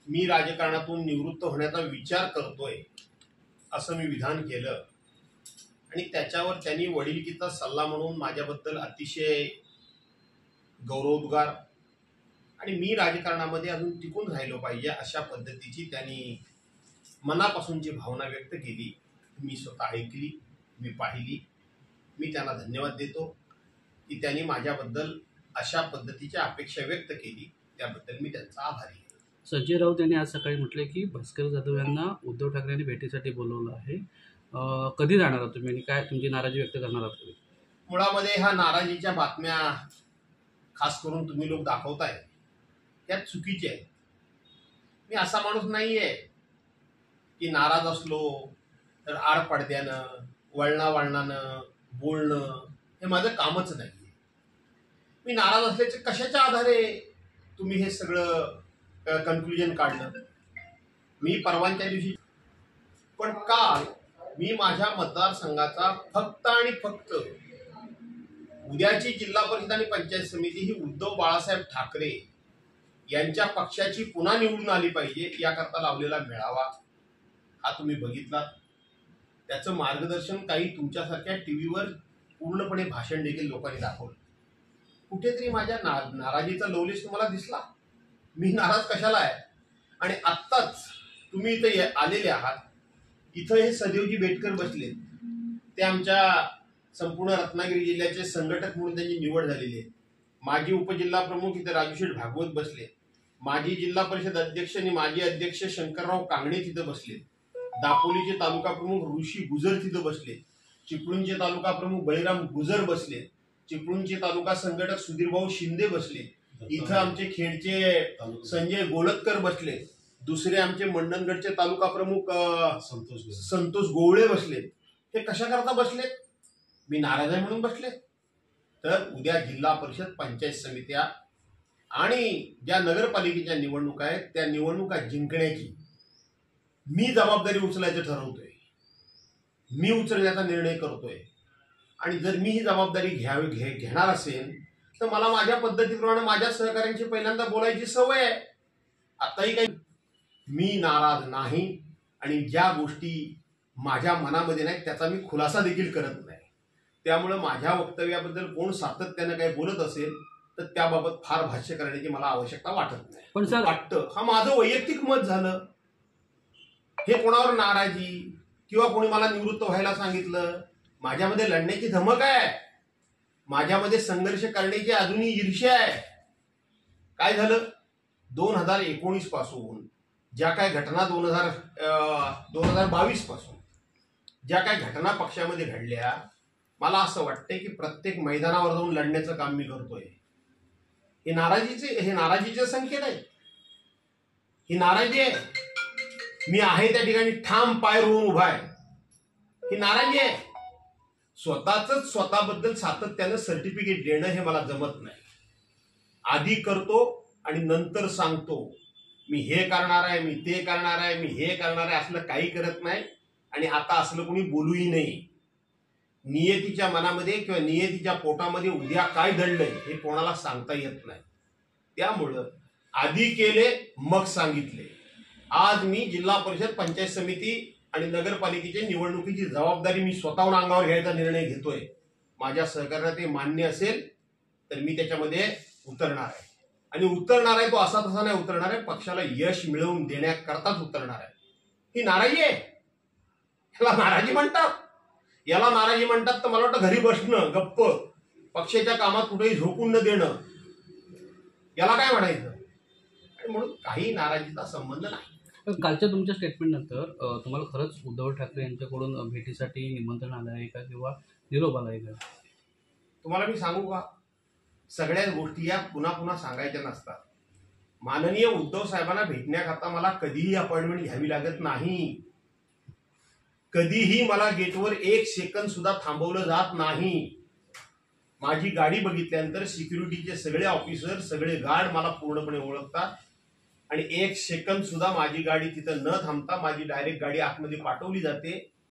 मी राजकारणातून निवृत्त होण्याचा विचार करतोय असं मी विधान केलं आणि त्याच्यावर त्यांनी वडिलकीचा सल्ला म्हणून माझ्याबद्दल अतिशय गौरवोद्गार आणि मी राजकारणामध्ये अजून टिकून राहिलो पाहिजे अशा पद्धतीची त्यांनी मनापासूनची भावना व्यक्त केली. मी स्वतः ऐकली, मी पाहिली. मी त्यांना धन्यवाद देतो की त्यांनी माझ्याबद्दल अशा पद्धतीची अपेक्षा व्यक्त केली. त्याबद्दल मी त्यांचा आभारी आहे. संजय राऊत यांनी आज सकाळी म्हटले की भास्कर जाधव यांना उद्धव ठाकरेंनी भेटीसाठी बोलवलं आहे. कधी जाणार आहात तुम्ही आणि काय तुमची नाराजी व्यक्त करणार आहात तुम्ही? मुळामध्ये ह्या नाराजीच्या बातम्या खास करून तुम्ही लोक दाखवताय त्या चुकीच्या आहेत. मी असा माणूस नाहीये की नाराज असलो तर आडपडद्यानं वळणावळणानं बोलणं हे माझं कामच नाहीये. मी नाराज असल्याचे कशाच्या आधारे तुम्ही हे सगळं कन्क्लुजन काढलं? मी परवानच्या दिवशी पण काल मी माझ्या मतदारसंघाचा फक्त आणि फक्त उद्याची जिल्हा परिषद आणि पंचायत समिती ही उद्धव बाळासाहेब ठाकरे यांच्या पक्षाची पुन्हा निवडून आली पाहिजे याकरता लावलेला मेळावा हा तुम्ही बघितला. त्याचं मार्गदर्शन काही तुमच्यासारख्या टीव्हीवर पूर्णपणे भाषण देखील लोकांनी दाखवलं. कुठेतरी माझ्या नाराजीचा लवलेश तुम्हाला दिसला. मी नाराज कशाला आहे? आणि आत्ताच तुम्ही इथे आलेले आहात. इथं हे सदैवजी बेटकर बसले, ते आमच्या संपूर्ण रत्नागिरी जिल्ह्याचे संघटक म्हणून त्यांची निवड झालेली आहे. माजी उपजिल्हा प्रमुख इथे राजूशेठ भागवत बसले. माजी जिल्हा परिषद अध्यक्ष आणि माजी अध्यक्ष शंकरराव कांगणे तिथं बसले. दापोलीचे तालुका प्रमुख ऋषी गुजर तिथं बसले. चिपळूणचे तालुका प्रमुख बळीराम गुजर बसले. चिपळूणचे तालुका संघटक सुधीरभाऊ शिंदे बसले. इथं आमचे खेडचे संजय गोलतकर बसले. दुसरे आमचे मंडणगडचे तालुका प्रमुख संतोष गोवळे बसले. हे कशा करता बसले? मी नाराज आहे म्हणून बसले? तर उद्या जिल्हा परिषद पंचायत समित्या आणि ज्या नगरपालिकेच्या निवडणुका आहेत त्या निवडणुका जिंकण्याची मी जबाबदारी उचलायचं ठरवतोय. मी उचलण्याचा निर्णय करतोय. आणि जर मी ही जबाबदारी घेणार असेल तर मला माझ्या पद्धतीप्रमाणे माझ्या सहकाऱ्यांची पहिल्यांदा बोलायची सवय आहे. आताही काही मी नाराज नाही आणि ज्या गोष्टी माझ्या मनामध्ये नाहीत त्याचा मी खुलासा देखील करत नाही. त्यामुळे माझ्या वक्तव्याबद्दल कोण सातत्यानं काही बोलत असेल तर त्याबाबत फार भाष्य करण्याची मला आवश्यकता वाटत नाही. पण सर वाटतं हा माझं वैयक्तिक मत झालं. हे कोणावर नाराजी किंवा कोणी मला निवृत्त व्हायला सांगितलं? माझ्यामध्ये लढण्याची धमक आहे. माझ्यामध्ये संघर्ष करण्याची अजूनही ईर्ष्या आहे. काय झालं? 2019 पासून ज्या काय घटना 2022 पासून ज्या काय घटना पक्षामध्ये घडल्या, मला असं वाटतंय की प्रत्येक मैदानावर जाऊन लढण्याचं काम मी करतोय. हे नाराजीचे संकेत आहे. ही नाराजी आहे. मी आहे त्या ठिकाणी ठाम पाय रोवून उभा आहे. ही नाराजी आहे. स्वतःबद्दल सातत्यानं सर्टिफिकेट देणं हे मला जमत नाही. आधी करतो आणि नंतर सांगतो मी हे करणार आहे, मी ते करणार आहे, मी हे करणार आहे. असलं काही करत नाही आणि आता असलं कोणी बोलूही नाही. नियतीच्या मनामध्ये किंवा नियतीच्या पोटामध्ये उद्या काय दडलंय हे कोणाला सांगता येत नाही. त्यामुळं आधी केले मग सांगितले. आज मी जिल्हा परिषद पंचायत समिती आणि नगरपालिकेच्या निवडणुकीची जबाबदारी मी स्वतःहून अंगावर घ्यायचा निर्णय घेतोय. माझ्या सहकार्याला ते मान्य असेल तर मी त्याच्यामध्ये उतरणार आहे. आणि उतरणार आहे तो असा तसा नाही उतरणार आहे, पक्षाला यश मिळवून देण्याकरताच उतरणार आहे. ही नाराजी आहे. याला नाराजी म्हणतात. याला नाराजी म्हणतात तर मला वाटतं घरी बसणं गप्प, पक्षाच्या कामात कुठेही झोकून न देणं, याला काय म्हणायचं? आणि म्हणून काही नाराजीचा संबंध नाही. कालच्या तुमच्या स्टेटमेंट नंतर तुम्हाला खरंच उद्धव ठाकरे यांच्याकडून भेटीसाठी निमंत्रण आलं आहे का किंवा निरोप आला आहे का? तुम्हाला मी सांगू का, सगळ्याच गोष्टी या पुन्हा पुन्हा सांगायच्या नसतात. माननीय उद्धव साहेबांना भेटण्याकरता मला कधीही अपॉइंटमेंट घ्यावी लागत नाही. कधीही मला गेटवर 1 सेकंद सुद्धा थांबवलं जात नाही. माझी गाडी बघितल्यानंतर सिक्युरिटीचे सगळे ऑफिसर, सगळे गार्ड मला पूर्णपणे ओळखतात आणि 1 सेकंद सुद्धा माझी गाडी तिथं न थांबता माझी डायरेक्ट गाडी आतमध्ये पाठवली जाते.